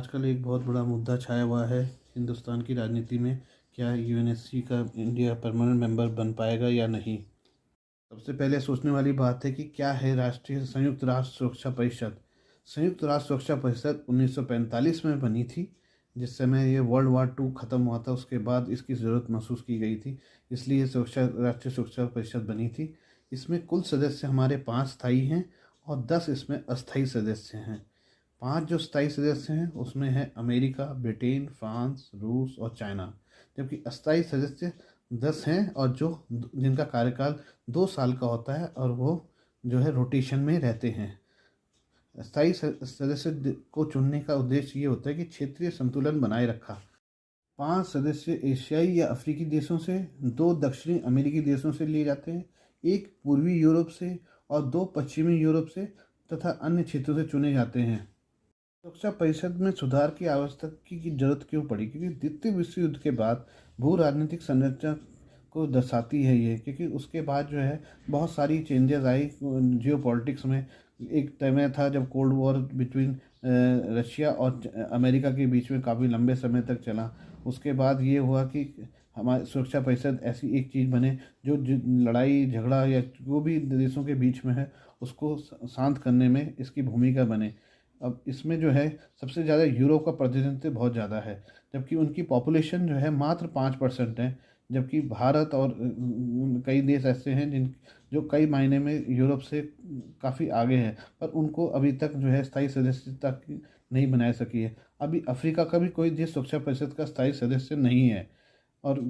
आजकल एक बहुत बड़ा मुद्दा छाया हुआ है हिंदुस्तान की राजनीति में। क्या यूएनएससी का इंडिया परमानेंट मेंबर बन पाएगा या नहीं। सबसे पहले सोचने वाली बात है कि क्या है राष्ट्रीय संयुक्त राष्ट्र सुरक्षा परिषद। संयुक्त राष्ट्र सुरक्षा परिषद 1945 में बनी थी। जिस समय ये वर्ल्ड वार टू ख़त्म हुआ था उसके बाद इसकी ज़रूरत महसूस की गई थी, इसलिए सुरक्षा राष्ट्रीय सुरक्षा परिषद बनी थी। इसमें कुल सदस्य हमारे 5 स्थायी हैं और 10 इसमें अस्थायी सदस्य हैं। 5 जो स्थायी सदस्य हैं उसमें है अमेरिका, ब्रिटेन, फ्रांस, रूस और चाइना। जबकि अस्थायी सदस्य 10 हैं और जो जिनका कार्यकाल 2 साल का होता है और वो जो है रोटेशन में रहते हैं। स्थायी सदस्य को चुनने का उद्देश्य ये होता है कि क्षेत्रीय संतुलन बनाए रखा। 5 सदस्य एशियाई या अफ्रीकी देशों से, 2 दक्षिणी अमेरिकी देशों से लिए जाते हैं, 1 पूर्वी यूरोप से और 2 पश्चिमी यूरोप से तथा अन्य क्षेत्रों से चुने जाते हैं। सुरक्षा परिषद में सुधार की आवश्यकता की जरूरत क्यों पड़ी? क्योंकि द्वितीय विश्व युद्ध के बाद भू राजनीतिक संरचना को दर्शाती है ये, क्योंकि उसके बाद जो है बहुत सारी चेंजेस आई जियो पॉलिटिक्स में। एक समय था जब कोल्ड वॉर बिटवीन रशिया और अमेरिका के बीच में काफ़ी लंबे समय तक चला। उसके बाद ये हुआ कि हमारी सुरक्षा परिषद ऐसी एक चीज़ बने जो लड़ाई झगड़ा या जो भी देशों के बीच में है उसको शांत करने में इसकी भूमिका बने। अब इसमें जो है सबसे ज़्यादा यूरोप का प्रतिनिधित्व बहुत ज़्यादा है, जबकि उनकी पॉपुलेशन जो है मात्र 5% है। जबकि भारत और कई देश ऐसे हैं जो कई मायने में यूरोप से काफ़ी आगे हैं, पर उनको अभी तक जो है स्थायी सदस्यता नहीं बना सकी है। अभी अफ्रीका का भी कोई देश सुरक्षा परिषद का स्थायी सदस्य नहीं है। और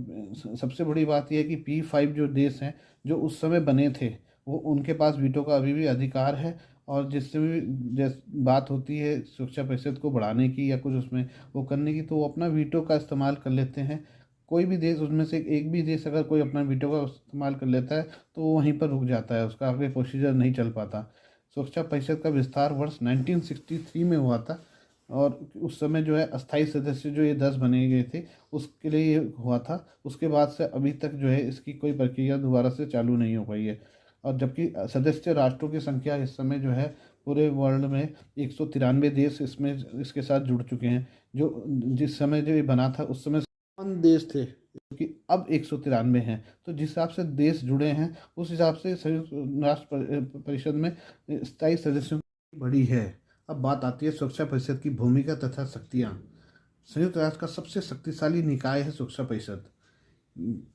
सबसे बड़ी बात यह है कि P5 जो देश हैं जो उस समय बने थे वो उनके पास वीटो का अभी भी अधिकार है। और जिससे भी बात होती है सुरक्षा परिषद को बढ़ाने की या कुछ उसमें वो करने की, तो वो अपना वीटो का इस्तेमाल कर लेते हैं। कोई भी देश उसमें से एक भी देश अगर कोई अपना वीटो का इस्तेमाल कर लेता है तो वो वहीं पर रुक जाता है, उसका आगे प्रोसीजर नहीं चल पाता। सुरक्षा परिषद का विस्तार वर्ष 1963 में हुआ था और उस समय जो है अस्थायी सदस्य जो ये 10 बने गए थे उसके लिए ये हुआ था। उसके बाद से अभी तक जो है इसकी कोई प्रक्रिया दोबारा से चालू नहीं हो पाई है। और जबकि सदस्य राष्ट्रों की संख्या इस समय जो है पूरे वर्ल्ड में 193 देश इसमें इसके साथ जुड़ चुके हैं। जो जिस समय जो ये बना था उस समय 5 देश थे, क्योंकि अब 193 हैं। तो जिस हिसाब से देश जुड़े हैं उस हिसाब से संयुक्त राष्ट्र परिषद में स्थायी सदस्यों की बढ़ी है। अब बात आती है सुरक्षा परिषद की भूमिका तथा शक्तियाँ। संयुक्त राष्ट्र का सबसे शक्तिशाली निकाय है सुरक्षा परिषद।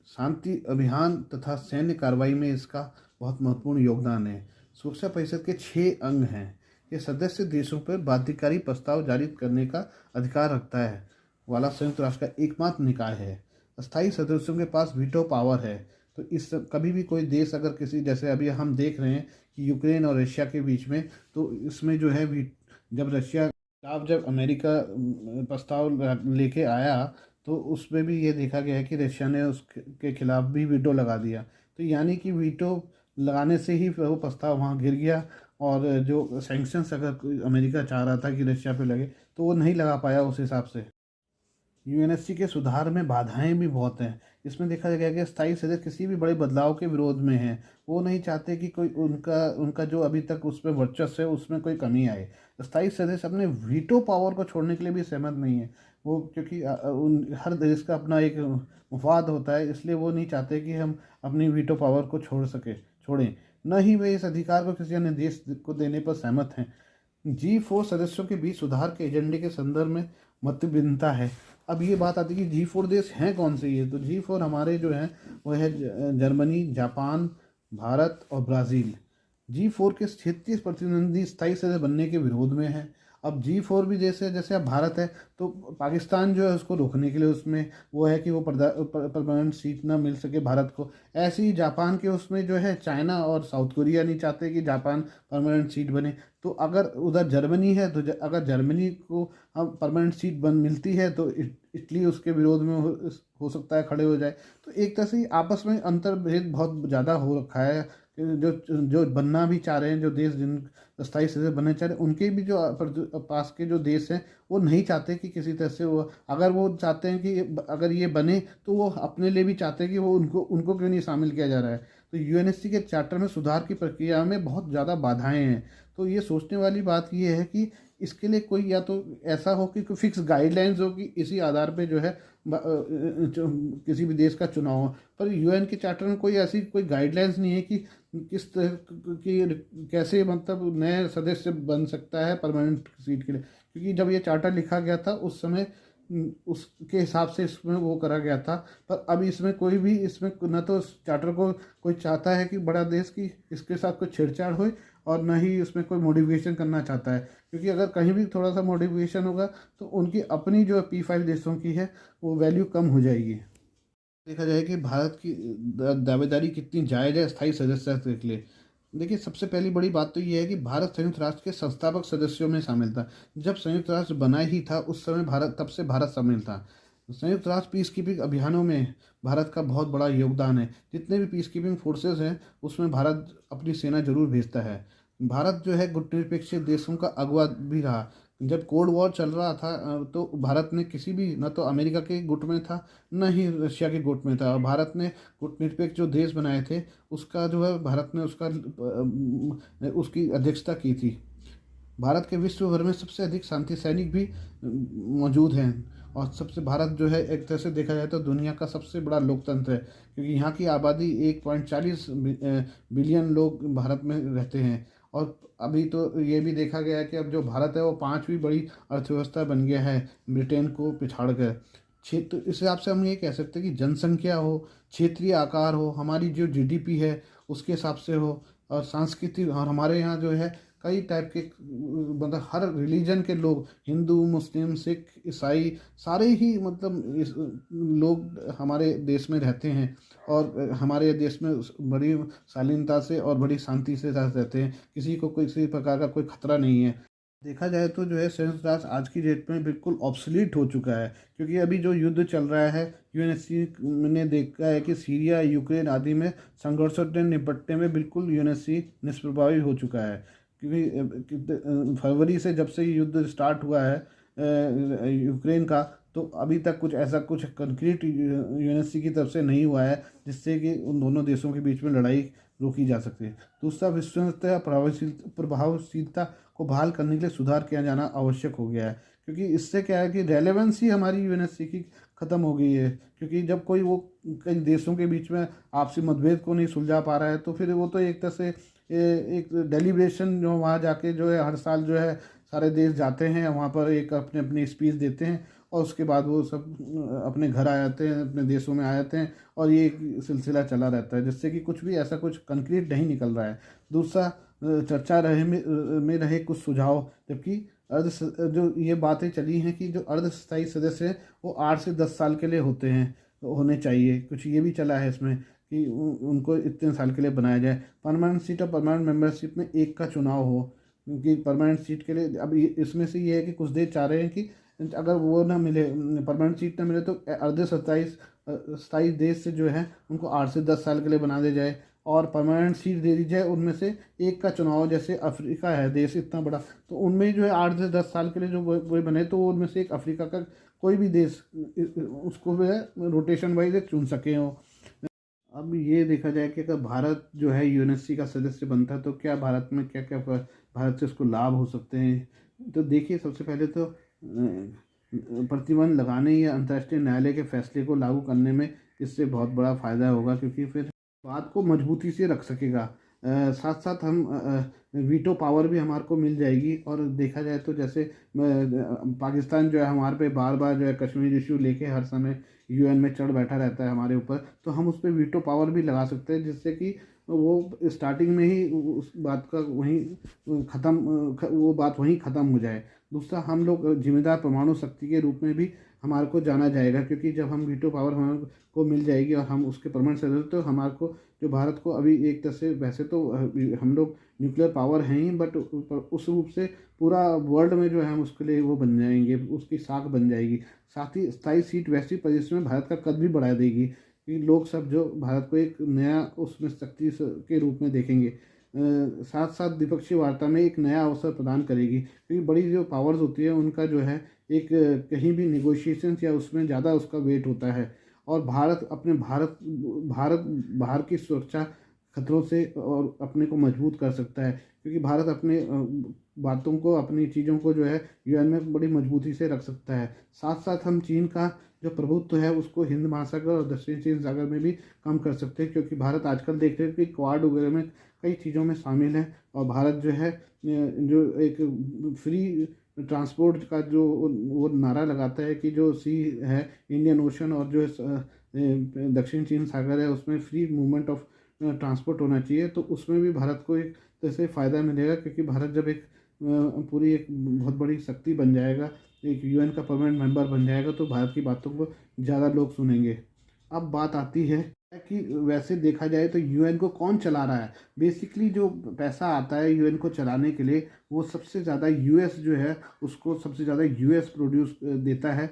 शांति अभियान तथा सैन्य कार्रवाई में इसका बहुत महत्वपूर्ण योगदान है। सुरक्षा परिषद के 6 अंग हैं। ये सदस्य देशों पर बाध्यकारी प्रस्ताव जारी करने का अधिकार रखता है वाला संयुक्त राष्ट्र का एकमात्र निकाय है। अस्थायी सदस्यों के पास वीटो पावर है। तो इस कभी भी कोई देश अगर किसी, जैसे अभी हम देख रहे हैं कि यूक्रेन और रशिया के बीच में, तो इसमें जो है जब रशिया जब अमेरिका प्रस्ताव लेके आया तो उसमें भी ये देखा गया है कि रशिया ने उसके खिलाफ भी वीटो लगा दिया। तो यानी कि वीटो लगाने से ही वो प्रस्ताव वहाँ गिर गया। और जो सैंक्शंस अगर अमेरिका चाह रहा था कि रशिया पे लगे तो वो नहीं लगा पाया उस हिसाब से। यूएनएससी के सुधार में बाधाएं भी बहुत हैं। इसमें देखा गया कि स्थायी सदस्य किसी भी बड़े बदलाव के विरोध में हैं। वो नहीं चाहते कि कोई उनका उनका जो अभी तक उसमें वर्चस्व है उसमें कोई कमी आए। स्थायी सदस्य अपने वीटो पावर को छोड़ने के लिए भी सहमत नहीं है। वो क्योंकि हर देश का अपना एक मफाद होता है, इसलिए वो नहीं चाहते कि हम अपनी वीटो पावर को छोड़ें। न ही वे इस अधिकार को किसी अन्य देश को देने पर सहमत हैं। G4 सदस्यों के बीच सुधार के एजेंडे के संदर्भ में मतभिन्नता है। अब ये बात आती है कि G4 देश हैं कौन से ये, तो G4 हमारे जो हैं वो है जर्मनी, जापान, भारत और ब्राज़ील। G4 के क्षेत्रीय प्रतिनिधि स्थायी सदस्य बनने के विरोध में हैं। अब G4 भी जैसे अब भारत है तो पाकिस्तान जो है उसको रोकने के लिए उसमें वो है कि वो परमानेंट सीट ना मिल सके भारत को। ऐसे ही जापान के उसमें जो है चाइना और साउथ कोरिया नहीं चाहते कि जापान परमानेंट सीट बने। तो अगर उधर जर्मनी है तो अगर जर्मनी को हम परमानेंट सीट मिलती है तो इटली उसके विरोध में हो सकता है खड़े हो जाए। तो एक तरह से आपस में अंतर्भेद बहुत ज़्यादा हो रखा है। जो जो बनना भी चाह रहे हैं, जो देश जिन स्थायी सदस्य बनना चाह रहे हैं, उनके भी जो पास के जो देश हैं वो नहीं चाहते कि किसी तरह से वो, अगर वो चाहते हैं कि अगर ये बने तो वो अपने लिए भी चाहते हैं कि वो उनको क्यों नहीं शामिल किया जा रहा है। तो यूएनएससी के चार्टर में सुधार की प्रक्रिया में बहुत ज़्यादा बाधाएं हैं। तो ये सोचने वाली बात ये है कि इसके लिए कोई या तो ऐसा हो कि कोई फिक्स गाइडलाइंस हो कि इसी आधार पे जो है किसी भी देश का चुनाव हो। पर यूएन के चार्टर में कोई ऐसी कोई गाइडलाइंस नहीं है कि किस तरह की कैसे मतलब नए सदस्य बन सकता है परमानेंट सीट के लिए, क्योंकि जब ये चार्टर लिखा गया था उस समय उसके हिसाब से इसमें वो करा गया था। पर अब इसमें कोई भी इसमें न तो इस चार्टर को कोई चाहता है कि बड़ा देश की इसके साथ कोई छेड़छाड़ हो, और न ही इसमें कोई मॉडिफिकेशन करना चाहता है, क्योंकि अगर कहीं भी थोड़ा सा मॉडिफिकेशन होगा तो उनकी अपनी जो P5 देशों की है वो वैल्यू कम हो जाएगी। देखा जाए कि भारत की दावेदारी कितनी जायज़ है स्थायी सदस्यता के लिए। देखिए, सबसे पहली बड़ी बात तो ये है कि भारत संयुक्त राष्ट्र के संस्थापक सदस्यों में शामिल था। जब संयुक्त राष्ट्र बना ही था उस समय भारत तब से भारत शामिल था। संयुक्त राष्ट्र पीस कीपिंग अभियानों में भारत का बहुत बड़ा योगदान है। जितने भी पीस कीपिंग फोर्सेस हैं उसमें भारत अपनी सेना जरूर भेजता है। भारत जो है गुटनिरपेक्ष देशों का अगुवा भी रहा। जब कोल्ड वॉर चल रहा था तो भारत ने किसी भी न तो अमेरिका के गुट में था न ही रशिया के गुट में था, और भारत ने गुटनिरपेक्ष जो देश बनाए थे उसका जो है भारत ने उसकी अध्यक्षता की थी। भारत के विश्व भर में सबसे अधिक शांति सैनिक भी मौजूद हैं, और सबसे भारत जो है एक तरह से देखा जाए तो दुनिया का सबसे बड़ा लोकतंत्र है, क्योंकि यहाँ की आबादी 1.40 बिलियन लोग भारत में रहते हैं। और अभी तो ये भी देखा गया है कि अब जो भारत है वो पांचवी बड़ी अर्थव्यवस्था बन गया है ब्रिटेन को पिछाड़ कर। क्षेत्र इस हिसाब से हम ये कह सकते हैं कि जनसंख्या हो, क्षेत्रीय आकार हो, हमारी जो GDP है उसके हिसाब से हो, और सांस्कृतिक, और हमारे यहाँ जो है कई टाइप के मतलब हर रिलीजन के लोग, हिंदू मुस्लिम सिख ईसाई सारे ही मतलब इस लोग हमारे देश में रहते हैं, और हमारे देश में बड़ी शालीनता से और बड़ी शांति से रहते हैं। किसी को कोई किसी प्रकार का कोई खतरा नहीं है। देखा जाए तो जो है संयुक्त राष्ट्र आज की डेट में बिल्कुल ऑब्सोलीट हो चुका है, क्योंकि अभी जो युद्ध चल रहा है यूएनएससी ने देखा है कि सीरिया यूक्रेन आदि में संघर्षों से निपटने में बिल्कुल यूएनएससी निष्प्रभावी हो चुका है। क्योंकि फरवरी से जब से युद्ध स्टार्ट हुआ है यूक्रेन का, तो अभी तक कुछ ऐसा कुछ कंक्रीट यूएनएससी की तरफ से नहीं हुआ है जिससे कि उन दोनों देशों के बीच में लड़ाई रोकी जा सकती है। दूसरा, विश्वसनीयता प्रभावशीलता को बहाल करने के लिए सुधार किया जाना आवश्यक हो गया है, क्योंकि इससे क्या है कि रेलेवेंस ही हमारी यूएनएससी की ख़त्म हो गई है। क्योंकि जब कोई वो कई देशों के बीच में आपसी मतभेद को नहीं सुलझा पा रहा है तो फिर वो तो एक तरह से एक डेलीब्रेशन जो वहाँ जाके जो है हर साल जो है सारे देश जाते हैं वहाँ पर एक अपने अपनी स्पीच देते हैं, और उसके बाद वो सब अपने घर आ जाते हैं, अपने देशों में आ जाते हैं, और ये एक सिलसिला चला रहता है जिससे कि कुछ भी ऐसा कुछ कंक्रीट नहीं निकल रहा है। दूसरा, चर्चा में रहे कुछ सुझाव, जबकि जो ये बातें चली हैं कि जो अर्धस्थायी सदस्य हैं वो 8 से 10 साल के लिए होने चाहिए। कुछ ये भी चला है इसमें कि उनको इतने साल के लिए बनाया जाए। परमानेंट सीट और परमानेंट मेंबरशिप में एक का चुनाव हो, क्योंकि परमानेंट सीट के लिए अब इसमें से ये है कि कुछ देश चाह रहे हैं कि अगर वो ना मिले, परमानेंट सीट ना मिले, तो अर्धे स्थायी देश से जो है उनको 8 से 10 साल के लिए बना दिया जाए, और परमानेंट सीट दे दी जाए। उनमें से एक का चुनाव, जैसे अफ्रीका है देश इतना बड़ा, तो उनमें जो है 8 से 10 साल के लिए जो वो बने, तो वो उनमें से एक अफ्रीका का कोई भी देश उसको जो है रोटेशन वाइज चुन सके हो। अब ये देखा जाए कि अगर भारत जो है यूएनएससी का सदस्य बनता है तो क्या भारत में क्या क्या भारत से उसको लाभ हो सकते हैं। तो देखिए, सबसे पहले तो प्रतिबंध लगाने या अंतर्राष्ट्रीय न्यायालय के फैसले को लागू करने में इससे बहुत बड़ा फ़ायदा होगा, क्योंकि फिर बात को मजबूती से रख सकेगा। साथ साथ हम वीटो पावर भी हमारे को मिल जाएगी। और देखा जाए तो जैसे पाकिस्तान जो है हमारे पे बार बार जो है कश्मीर इशू लेके हर समय यूएन में चढ़ बैठा रहता है हमारे ऊपर, तो हम उस पर वीटो पावर भी लगा सकते हैं, जिससे कि वो स्टार्टिंग में ही उस बात का वो बात वहीं ख़त्म हो जाए। दूसरा, हम लोग जिम्मेदार परमाणु शक्ति के रूप में भी हमारे को जाना जाएगा, क्योंकि जब हम वीटो पावर हमारे को मिल जाएगी और हम उसके परमानेंट सदस्य, तो हमारे को जो भारत को अभी एक तरह से, वैसे तो हम लोग न्यूक्लियर पावर हैं ही, बट उस रूप से पूरा वर्ल्ड में जो है हम उसके लिए वो बन जाएंगे, उसकी साख बन जाएगी। साथ ही स्थायी सीट वैसी पोजीशन में भारत का कद भी बढ़ा देगी कि लोग सब जो भारत को एक नया उसमें शक्ति के रूप में देखेंगे। साथ साथ द्विपक्षीय वार्ता में एक नया अवसर प्रदान करेगी, क्योंकि बड़ी जो पावर्स होती है उनका जो है एक कहीं भी निगोशिएशंस या उसमें ज़्यादा उसका वेट होता है, और भारत अपने भारत भारत बाहर की सुरक्षा खतरों से और अपने को मजबूत कर सकता है, क्योंकि भारत अपने बातों को, अपनी चीज़ों को जो है यूएन में बड़ी मजबूती से रख सकता है। साथ साथ हम चीन का जो प्रभुत्व है उसको हिंद महासागर और दक्षिण चीन सागर में भी कम कर सकते हैं, क्योंकि भारत आजकल देख रहे हैं कि क्वाड वगैरह में कई चीज़ों में शामिल है। और भारत जो है जो एक फ्री ट्रांसपोर्ट का जो वो नारा लगाता है कि जो सी है, इंडियन ओशन और जो दक्षिण चीन सागर है, उसमें फ्री मूवमेंट ऑफ ट्रांसपोर्ट होना चाहिए। तो उसमें भी भारत को एक तरह से फ़ायदा मिलेगा, क्योंकि भारत जब एक पूरी एक बहुत बड़ी शक्ति बन जाएगा, एक यूएन का परमानेंट मेंबर बन जाएगा, तो भारत की बातों को ज़्यादा लोग सुनेंगे। अब बात आती है कि वैसे देखा जाए तो यूएन को कौन चला रहा है। बेसिकली जो पैसा आता है यूएन को चलाने के लिए, वो सबसे ज़्यादा यूएस जो है, उसको सबसे ज़्यादा यूएस प्रोड्यूस देता है।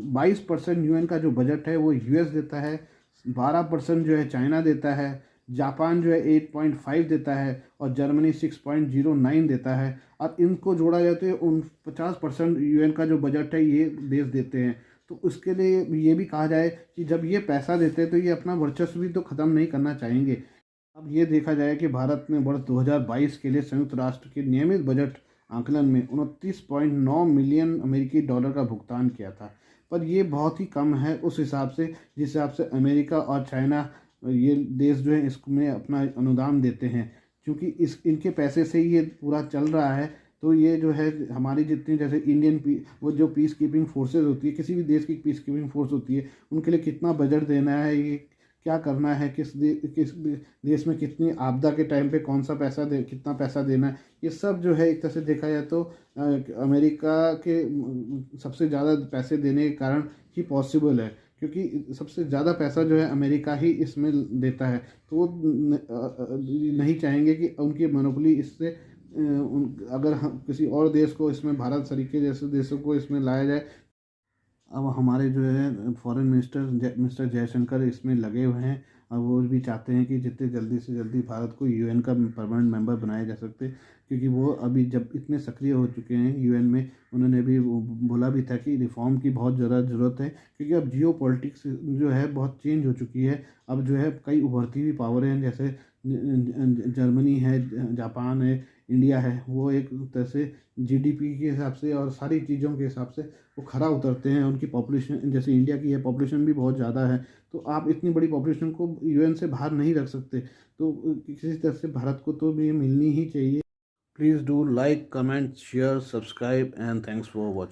22% यूएन का जो बजट है वो यूएस देता है, 12% जो है चाइना देता है, जापान जो है 8.5 देता है और जर्मनी 6.09 देता है। और इनको जोड़ा जाए तो उन 50% यूएन का जो बजट है ये देश देते हैं। तो उसके लिए ये भी कहा जाए कि जब ये पैसा देते हैं तो ये अपना वर्चस्व भी तो ख़त्म नहीं करना चाहेंगे। अब ये देखा जाए कि भारत ने वर्ष 2022 के लिए संयुक्त राष्ट्र के नियमित बजट आकलन में 29.9 मिलियन अमेरिकी डॉलर का भुगतान किया था। पर ये बहुत ही कम है उस हिसाब से जिस हिसाब से अमेरिका और चाइना, ये देश जो है इसमें अपना अनुदान देते हैं। क्योंकि इस इनके पैसे से ही ये पूरा चल रहा है। तो ये जो है हमारी जितनी, जैसे वो जो पीस कीपिंग फोर्सेज होती है, किसी भी देश की पीस कीपिंग फोर्स होती है, उनके लिए कितना बजट देना है, ये क्या करना है, किस देश में कितनी आपदा के टाइम पे कौन सा पैसा कितना पैसा देना है, ये सब जो है एक तरह से देखा जाए तो अमेरिका के सबसे ज़्यादा पैसे देने के कारण ही पॉसिबल है। क्योंकि सबसे ज़्यादा पैसा जो है अमेरिका ही इसमें देता है। तो वो नहीं चाहेंगे कि उनकी मोनोपोली इससे अगर हम किसी और देश को इसमें, भारत सरीके जैसे देशों को इसमें लाया जाए। अब हमारे जो है फॉरेन मिनिस्टर मिस्टर जयशंकर इसमें लगे हुए हैं, और वो भी चाहते हैं कि जितने जल्दी से जल्दी भारत को यूएन का परमानेंट मेंबर बनाया जा सकते। क्योंकि वो अभी जब इतने सक्रिय हो चुके हैं यूएन में, उन्होंने भी बोला भी था कि रिफॉर्म की बहुत ज़्यादा ज़रूरत है। क्योंकि अब जियो पॉलिटिक्स जो है बहुत चेंज हो चुकी है। अब जो है कई उभरती हुई पावरें हैं, जैसे जर्मनी है, जापान है, इंडिया है, वो एक तरह से जीडीपी के हिसाब से और सारी चीज़ों के हिसाब से वो खरा उतरते हैं। उनकी पॉपुलेशन, जैसे इंडिया की है, पॉपुलेशन भी बहुत ज़्यादा है। तो आप इतनी बड़ी पॉपुलेशन को यूएन से बाहर नहीं रख सकते। तो किसी तरह से भारत को तो भी मिलनी ही चाहिए। Please do like, comment, share, subscribe and thanks for watching.